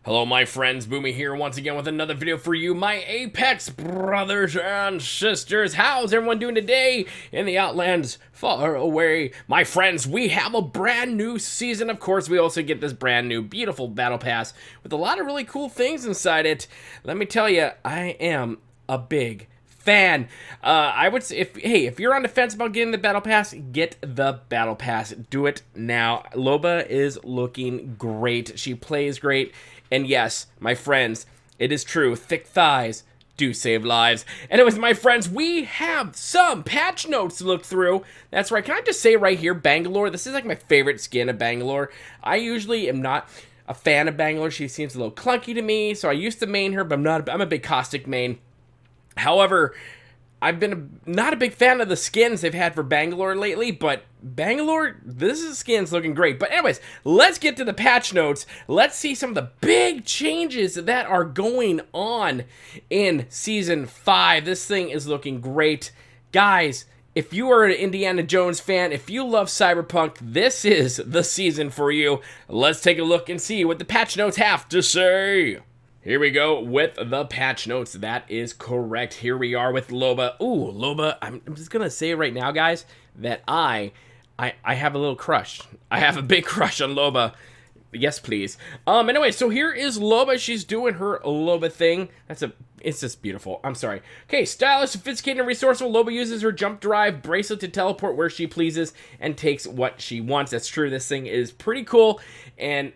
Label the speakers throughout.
Speaker 1: Hello my friends, Boomy here once again with another video for you, my Apex brothers and sisters. How's everyone doing today in the Outlands far away? My friends, we have a brand new season. Of course, we also get this brand new beautiful battle pass with a lot of really cool things inside it. Let me tell you, I am a big fan. I would say, if you're on the fence about getting the battle pass, get the battle pass. Do it now. LOBA is looking great. She plays great. And yes, my friends, it is true. Thick thighs do save lives. Anyways, my friends, we have some patch notes to look through. That's right. Can I just say right here, Bangalore, this is like my favorite skin of Bangalore. I usually am not a fan of Bangalore. She seems a little clunky to me, so I used to main her, but I'm a big caustic main. However, I've been not a big fan of the skins they've had for Bangalore lately, but Bangalore, this skin's looking great. But anyways, let's get to the patch notes. Let's see some of the big changes that are going on in Season 5. This thing is looking great. Guys, if you are an Indiana Jones fan, if you love Cyberpunk, this is the season for you. Let's take a look and see what the patch notes have to say. Here we go with the patch notes. That is correct. Here we are with LOBA. Ooh, LOBA. I'm just gonna say right now, guys, that I have a little crush. I have a big crush on LOBA. Yes, please. Anyway, so here is LOBA. She's doing her LOBA thing. It's just beautiful. I'm sorry. Okay, stylish, sophisticated, and resourceful. LOBA uses her jump drive bracelet to teleport where she pleases and takes what she wants. That's true. This thing is pretty cool, and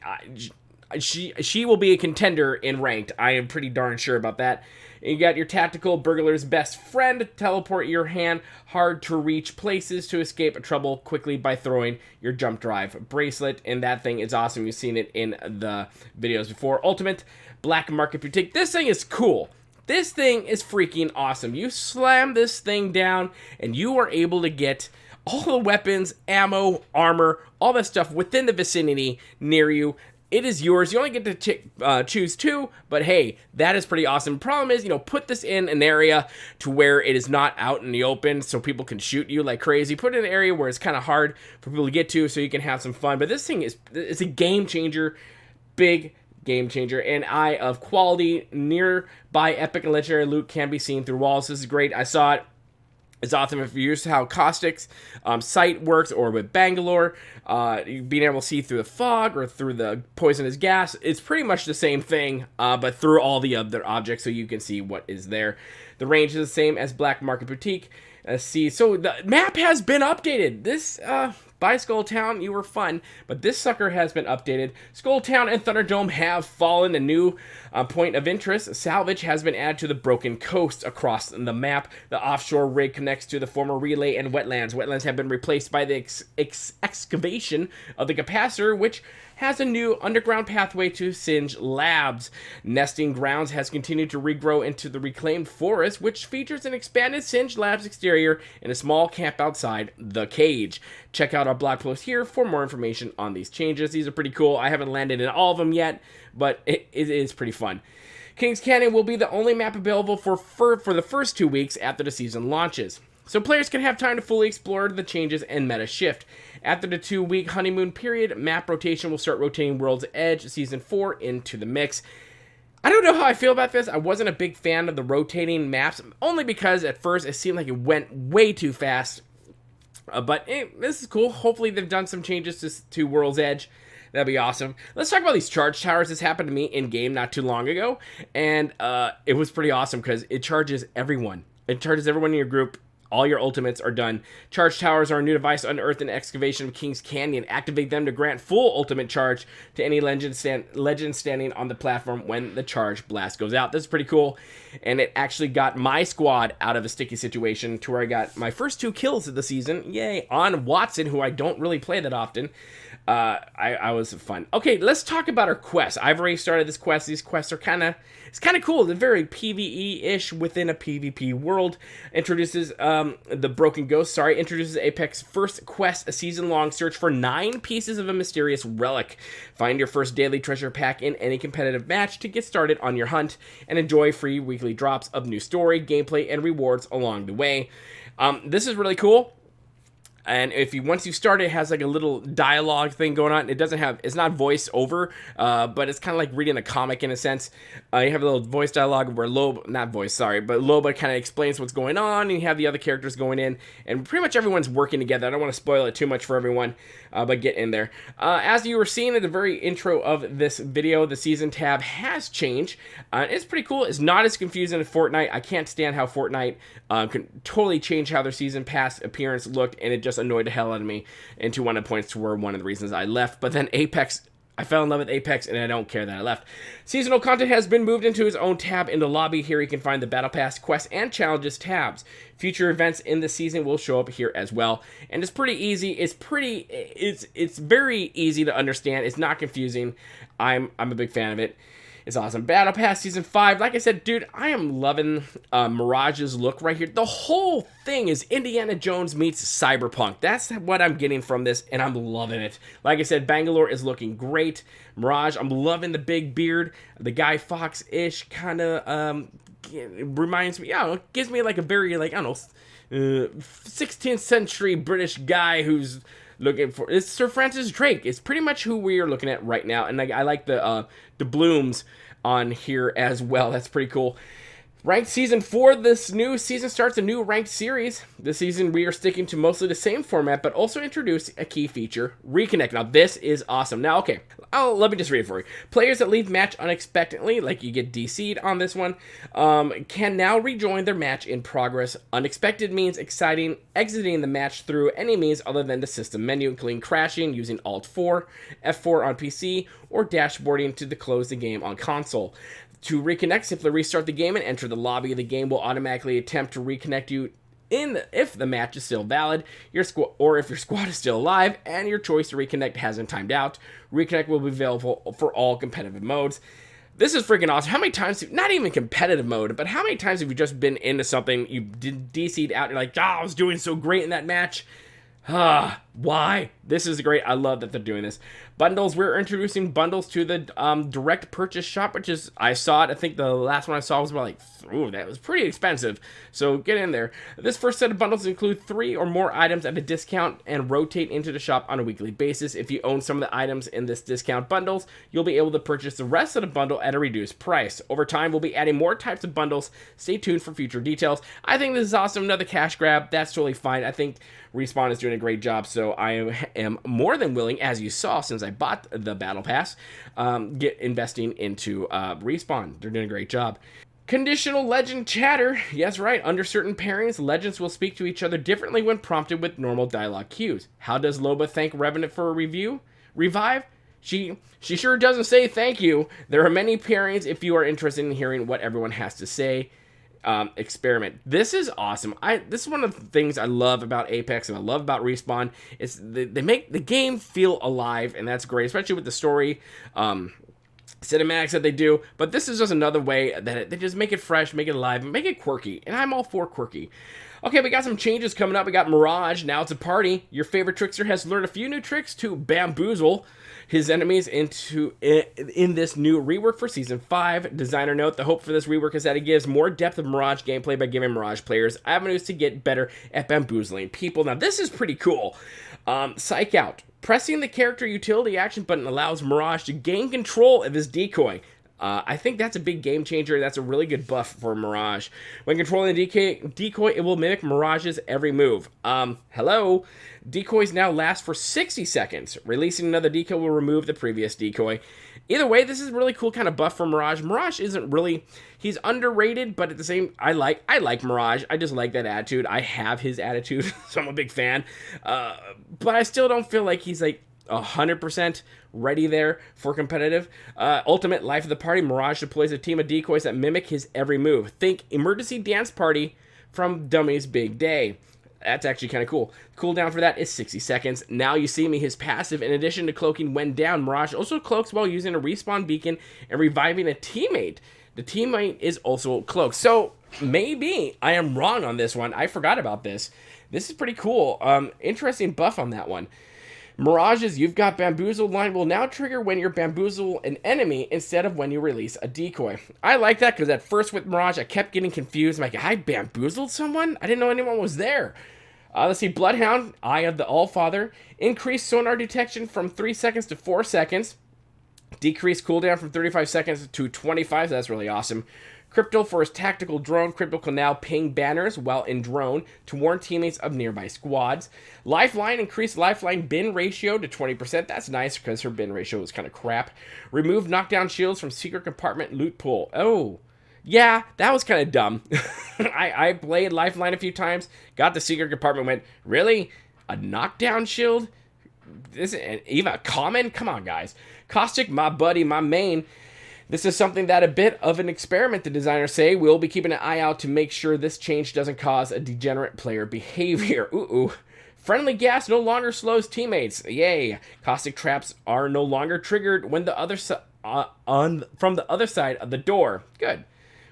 Speaker 1: she will be a contender in ranked. I am pretty darn sure about that. You got your tactical burglar's best friend. Teleport your hand hard to reach places to escape trouble quickly by throwing your jump drive bracelet. And that thing is awesome. You've seen it in the videos before. Ultimate black market boutique. This thing is cool. This thing is freaking awesome. You slam this thing down and you are able to get all the weapons, ammo, armor, all that stuff within the vicinity near you. It is yours. You only get to choose two, but hey, that is pretty awesome. Problem is, put this in an area to where it is not out in the open so people can shoot you like crazy. Put it in an area where it's kind of hard for people to get to so you can have some fun. But this thing it's a game changer, big game changer. And eye of quality, nearby epic and legendary loot can be seen through walls. This is great. I saw it. It's awesome if you're used to how Caustic's sight works, or with Bangalore, being able to see through the fog or through the poisonous gas. It's pretty much the same thing, but through all the other objects so you can see what is there. The range is the same as Black Market Boutique. So the map has been updated. This, by Skull Town, you were fun, but this sucker has been updated. Skull Town and Thunderdome have fallen. A new point of interest. Salvage has been added to the broken coast across the map. The offshore rig connects to the former relay and wetlands. Wetlands have been replaced by the excavation of the capacitor, which has a new underground pathway to Singe Labs. Nesting Grounds has continued to regrow into the reclaimed forest, which features an expanded Singe Labs exterior and a small camp outside the cage. Check out our blog post here for more information on these changes. These are pretty cool. I haven't landed in all of them yet, but it is pretty fun. Kings Canyon will be the only map available for the first 2 weeks after the season launches, so players can have time to fully explore the changes and meta shift. After the 2-week honeymoon period, map rotation will start rotating World's Edge Season 4 into the mix. I don't know how I feel about this. I wasn't a big fan of the rotating maps, only because at first it seemed like it went way too fast. But this is cool. Hopefully they've done some changes to World's Edge. That'd be awesome. Let's talk about these charge towers. This happened to me in-game not too long ago, and it was pretty awesome because it charges everyone. It charges everyone in your group. All your ultimates are done. Charge towers are a new device unearthed in excavation of Kings Canyon. Activate them to grant full ultimate charge to any legend standing on the platform when the charge blast goes out. This is pretty cool, and it actually got my squad out of a sticky situation to where I got my first 2 kills of the season. Yay, on Watson, who I don't really play that often. I was fun. Okay, let's talk about our quests. I've already started this quest. These quests are kind of cool. They're very PvE-ish within a PvP world. Introduces the Broken Ghost. Introduces Apex first quest, a season-long search for 9 pieces of a mysterious relic. Find your first daily treasure pack in any competitive match to get started on your hunt, and enjoy free weekly drops of new story, gameplay, and rewards along the way. This is really cool. And if you once you start, it has like a little dialogue thing going on. It's not voice over, but it's kind of like reading a comic in a sense. You have a little voice dialogue where LOBA kind of explains what's going on, and you have the other characters going in, and pretty much everyone's working together. I don't want to spoil it too much for everyone, but get in there. As you were seeing at the very intro of this video, the season tab has changed. It's pretty cool. It's not as confusing as Fortnite. I can't stand how Fortnite can totally change how their season pass appearance looked, and it just annoyed the hell out of me, and to one of the points to where one of the reasons I left. But then Apex, I fell in love with Apex, and I don't care that I left. Seasonal content has been moved into its own tab in the lobby. Here you can find the Battle Pass, Quests, and Challenges tabs. Future events in the season will show up here as well, and it's pretty easy. It's very easy to understand. It's not confusing. I'm a big fan of it. It's awesome. Battle Pass Season 5. Like I said, dude, I am loving Mirage's look right here. The whole thing is Indiana Jones meets Cyberpunk. That's what I'm getting from this, and I'm loving it. Like I said, Bangalore is looking great. Mirage, I'm loving the big beard. The Guy Fawkes-ish kind of reminds me, gives me like a very, 16th century British guy who's looking for, it's Sir Francis Drake. It's pretty much who we are looking at right now, and I like the blooms on here as well. That's pretty cool. Ranked Season 4, this new season starts a new ranked series. This season we are sticking to mostly the same format, but also introduce a key feature, Reconnect. Now this is awesome. Now, okay, let me just read it for you. Players that leave match unexpectedly, like you get DC'd on this one, can now rejoin their match in progress. Unexpected means exiting the match through any means other than the system menu, including crashing using Alt-4, F4 on PC, or dashboarding to close the game on console. To reconnect, simply restart the game and enter the lobby. The game will automatically attempt to reconnect you if the match is still valid, or if your squad is still alive, and your choice to reconnect hasn't timed out. Reconnect will be available for all competitive modes. This is freaking awesome. How many times, not even competitive mode, but how many times have you just been into something, you DC'd out, and you're like, I was doing so great in that match. Why? This is great. I love that they're doing this. Bundles. We're introducing bundles to the direct purchase shop, which is, I saw it. I think the last one I saw was about that was pretty expensive. So get in there. This first set of bundles include 3 or more items at a discount and rotate into the shop on a weekly basis. If you own some of the items in this discount bundles, you'll be able to purchase the rest of the bundle at a reduced price. Over time, we'll be adding more types of bundles. Stay tuned for future details. I think this is awesome. Another cash grab. That's totally fine. I think Respawn is doing a great job, so I am more than willing, as you saw since I bought the Battle Pass, investing into Respawn. They're doing a great job. Conditional legend chatter. Yes, right. Under certain pairings, legends will speak to each other differently when prompted with normal dialogue cues. How does LOBA thank Revenant for a revive? She sure doesn't say thank you. There are many pairings if you are interested in hearing what everyone has to say. Experiment. This is awesome. This is one of the things I love about Apex and I love about Respawn. It's they make the game feel alive, and that's great, especially with the story cinematics that they do. But this is just another way that they just make it fresh, make it alive, make it quirky, and I'm all for quirky. Okay, we got some changes coming up. We got Mirage. Now it's a party. Your favorite trickster has learned a few new tricks to bamboozle his enemies in this new rework for Season 5. Designer note, the hope for this rework is that it gives more depth of Mirage gameplay by giving Mirage players avenues to get better at bamboozling people. Now, this is pretty cool. Psych Out. Pressing the character utility action button allows Mirage to gain control of his decoy. I think that's a big game changer. That's a really good buff for Mirage. When controlling the decoy, it will mimic Mirage's every move. Hello? Decoys now last for 60 seconds. Releasing another decoy will remove the previous decoy. Either way, this is a really cool kind of buff for Mirage. Mirage isn't really, he's underrated, but at the same, I like Mirage. I just like that attitude. I have his attitude, so I'm a big fan. But I still don't feel like he's 100% ready there for competitive. Ultimate life of the party. Mirage deploys a team of decoys that mimic his every move. Think emergency dance party from Dummy's Big Day. That's actually kind of cool. Cooldown for that is 60 seconds. Now you see me, his passive, in addition to cloaking when down, Mirage also cloaks while using a respawn beacon and reviving a teammate. The teammate is also cloaked. So maybe I am wrong on this one. I forgot about this. This is pretty cool. Interesting buff on that one. Mirage's You've Got Bamboozled line will now trigger when you bamboozle an enemy instead of when you release a decoy. I like that because at first with Mirage, I kept getting confused. I'm like, I bamboozled someone? I didn't know anyone was there. Let's see, Bloodhound, Eye of the Allfather, increased sonar detection from 3 seconds to 4 seconds, decreased cooldown from 35 seconds to 25, so that's really awesome. Crypto for his tactical drone. Crypto can now ping banners while in drone to warn teammates of nearby squads. Lifeline, increased lifeline bin ratio to 20%. That's nice because her bin ratio was kind of crap. Remove knockdown shields from secret compartment loot pool. Oh, yeah, that was kind of dumb. I played Lifeline a few times, got the secret compartment, went, really? A knockdown shield? This is even common? Come on, guys. Caustic, my buddy, my main. This is something that a bit of an experiment, the designers say. We'll be keeping an eye out to make sure this change doesn't cause a degenerate player behavior. Ooh. Friendly gas no longer slows teammates. Yay. Caustic traps are no longer triggered when the other from the other side of the door. Good.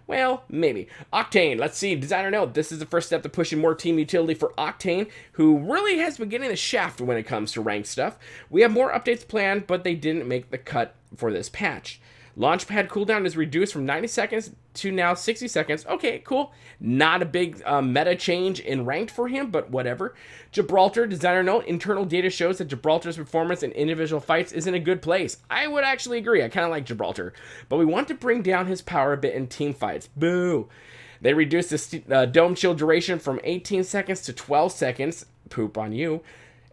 Speaker 1: Well, maybe. Octane, let's see. Designer note, this is the first step to pushing more team utility for Octane, who really has been getting the shaft when it comes to ranked stuff. We have more updates planned, but they didn't make the cut for this patch. Launchpad cooldown is reduced from 90 seconds to now 60 seconds. Okay, cool. Not a big meta change in ranked for him, but whatever. Gibraltar, designer note, internal data shows that Gibraltar's performance in individual fights is in a good place. I would actually agree. I kind of like Gibraltar. But we want to bring down his power a bit in team fights. Boo. They reduced the dome shield duration from 18 seconds to 12 seconds. Poop on you.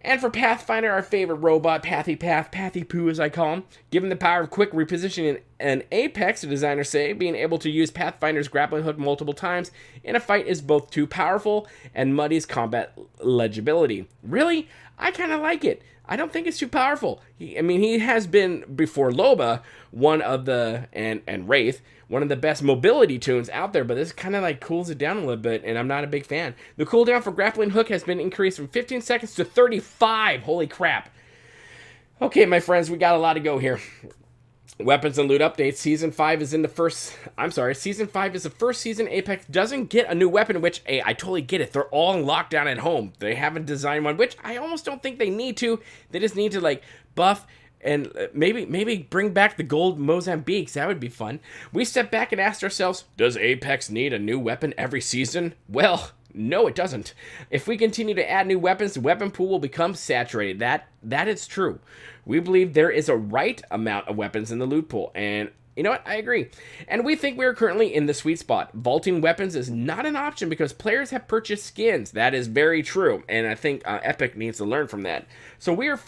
Speaker 1: And for Pathfinder, our favorite robot, Pathy Poo as I call him, given the power of quick repositioning and Apex, the designers say, being able to use Pathfinder's grappling hook multiple times in a fight is both too powerful and muddies combat legibility. Really? I kind of like it. I don't think it's too powerful. He has been, before LOBA, one of the, and Wraith, one of the best mobility tunes out there, but this kind of like cools it down a little bit, and I'm not a big fan. The cooldown for grappling hook has been increased from 15 seconds to 35. Holy crap. Okay, my friends, we got a lot to go here. Weapons and loot updates. Season 5 is the first season Apex doesn't get a new weapon, which, hey, I totally get it. They're all in lockdown at home. They haven't designed one, which I almost don't think they need to. They just need to, like, buff and maybe bring back the gold Mozambiques. That would be fun. We stepped back and asked ourselves, does Apex need a new weapon every season? Well, no, it doesn't. If we continue to add new weapons, the weapon pool will become saturated. That is true. We believe there is a right amount of weapons in the loot pool, and you know what? I agree. And we think we are currently in the sweet spot. Vaulting weapons is not an option because players have purchased skins. That is very true, and I think Epic needs to learn from that. So we are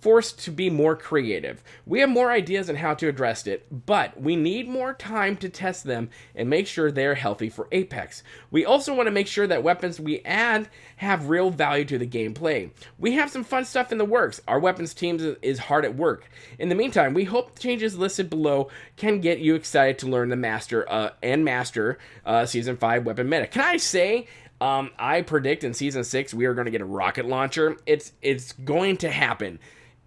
Speaker 1: forced to be more creative. We have more ideas on how to address it, but we need more time to test them and make sure they're healthy for Apex. We also want to make sure that weapons we add have real value to the gameplay. We have some fun stuff in the works. Our weapons team is hard at work. In the meantime, we hope the changes listed below can get you excited to learn the master Season 5 weapon meta. Can I say, I predict in Season 6 we are going to get a rocket launcher. It's going to happen.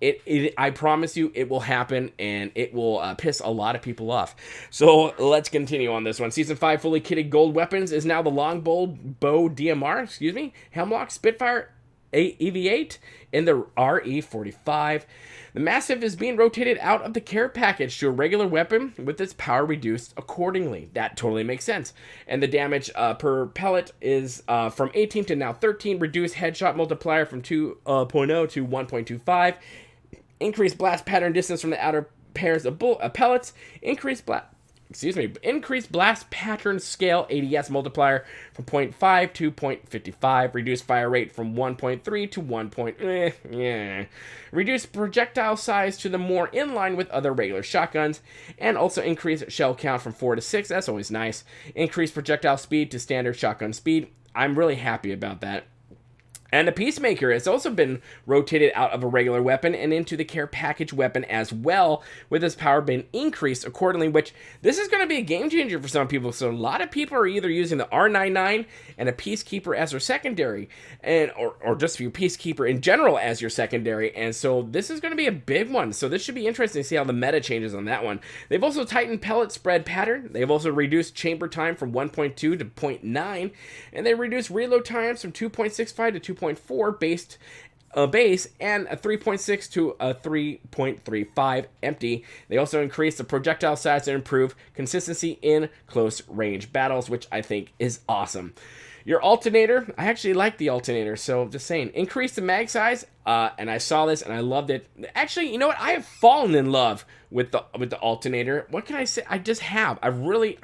Speaker 1: I promise you it will happen, and it will piss a lot of people off. So let's continue on this one. Season 5 fully kitted gold weapons is now the longbow DMR, Hemlock, Spitfire EV8, and the RE45. The Massive is being rotated out of the care package to a regular weapon with its power reduced accordingly. That totally makes sense. And the damage per pellet is from 18 to now 13. Reduced headshot multiplier from 2.0 to 1.25. Increased blast pattern distance from the outer pairs of pellets. Increased blast pattern scale ADS multiplier from 0.5 to 0.55. Reduced fire rate from 1.3 to 1. Reduced projectile size to the more in line with other regular shotguns, and also increased shell count from 4 to 6. That's always nice. Increased projectile speed to standard shotgun speed. I'm really happy about that. And the Peacemaker has also been rotated out of a regular weapon and into the care package weapon as well, with its power being increased accordingly, which this is going to be a game changer for some people. So a lot of people are either using the R99 and a Peacekeeper as their secondary, or just your Peacekeeper in general as your secondary, and so this is going to be a big one. So this should be interesting to see how the meta changes on that one. They've also tightened pellet spread pattern. They've also reduced chamber time from 1.2 to 0.9, and they reduced reload times from 2.65 to 2.4 base, and a 3.6 to a 3.35 empty. They also increased the projectile size and improve consistency in close range battles, which I think is awesome. Your alternator, I actually like the alternator, so just saying. Increase the mag size, and I saw this and I loved it. Actually, you know what? I have fallen in love with the alternator. What can I say? I just have. I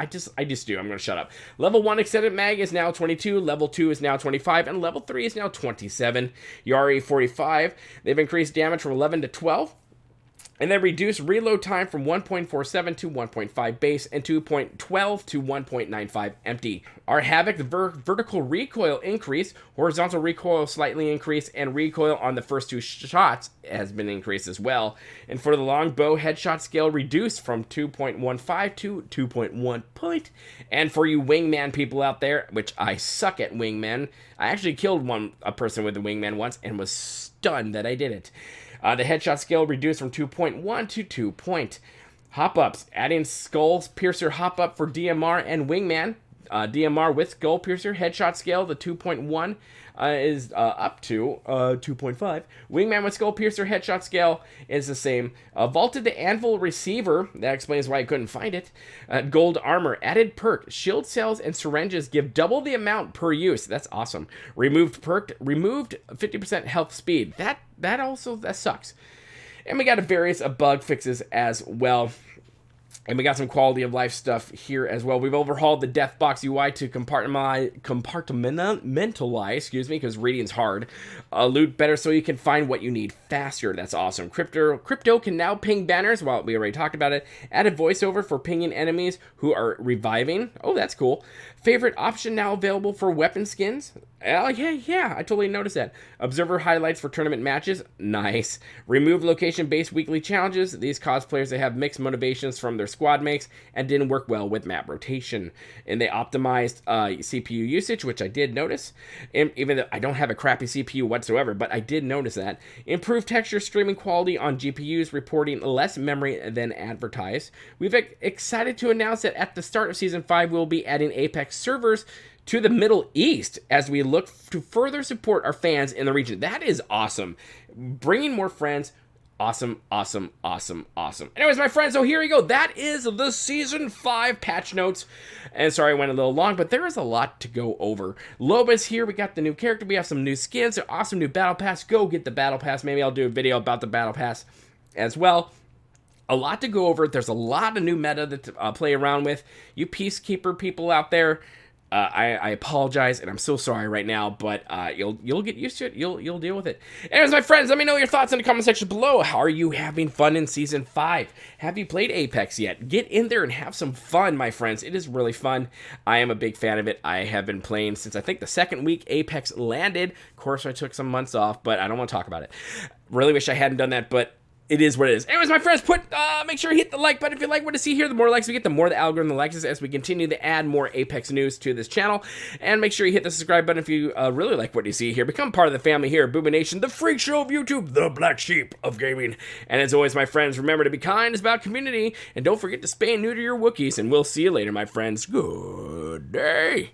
Speaker 1: just do. I'm gonna shut up. Level 1 extended mag is now 22, level 2 is now 25, and level 3 is now 27. Yari 45. They've increased damage from 11 to 12. And then reduce reload time from 1.47 to 1.5 base and 2.12 to 1.95 empty. Our Havoc vertical recoil increase, horizontal recoil slightly increased, and recoil on the first 2 shots has been increased as well. And for the longbow, headshot scale reduced from 2.15 to 2.1 point. And for you wingman people out there, which I suck at wingman, I actually killed a person with a wingman once and was stunned that I did it. The headshot scale reduced from 2.1 to 2 point. Hop-ups, adding Skull Piercer hop-up for DMR and Wingman. DMR with Skull Piercer. Headshot scale, the 2.1 is up to 2.5. Wingman with Skull Piercer headshot scale is the same. Vaulted the Anvil Receiver. That explains why I couldn't find it. Gold Armor. Added perk. Shield cells and syringes give double the amount per use. That's awesome. Removed 50% health speed. That sucks. And we got various bug fixes as well. And we got some quality of life stuff here as well. We've overhauled the death box UI to compartmentalize, because reading's hard. Loot better so you can find what you need faster. That's awesome. Crypto can now ping banners. Well, we already talked about it. Added voiceover for pinging enemies who are reviving. Oh, that's cool. Favorite option now available for weapon skins. Yeah, I totally noticed that. Observer highlights for tournament matches. Nice. Remove location-based weekly challenges. These cause players to have mixed motivations from their squad mates and didn't work well with map rotation. And they optimized CPU usage, which I did notice. And even though I don't have a crappy CPU whatsoever, but I did notice that. Improved texture streaming quality on GPUs, reporting less memory than advertised. We've excited to announce that at the start of Season 5, we'll be adding Apex servers to the Middle East as we look to further support our fans in the region. That is awesome. Bringing more friends. Awesome. Anyways, my friends, so here we go. That is the Season 5 patch notes. And sorry I went a little long, but there is a lot to go over. LOBA's here. We got the new character. We have some new skins. An awesome new Battle Pass. Go get the Battle Pass. Maybe I'll do a video about the Battle Pass as well. A lot to go over. There's a lot of new meta to play around with. You Peacekeeper people out there, I apologize, and I'm so sorry right now, but you'll get used to it. You'll deal with it. Anyways, my friends, let me know your thoughts in the comment section below. How are you having fun in Season 5? Have you played Apex yet? Get in there and have some fun, my friends. It is really fun. I am a big fan of it. I have been playing since I think the second week Apex landed. Of course, I took some months off, but I don't want to talk about it. Really wish I hadn't done that, but it is what it is. Anyways, my friends, make sure you hit the like button if you like what to see here. The more likes we get, the more the algorithm likes us as we continue to add more Apex news to this channel. And make sure you hit the subscribe button if you really like what you see here. Become part of the family here at Boomy Nation, the freak show of YouTube, the black sheep of gaming. And as always, my friends, remember to be kind. It's about community. And don't forget to spay and neuter your Wookiees. And we'll see you later, my friends. Good day.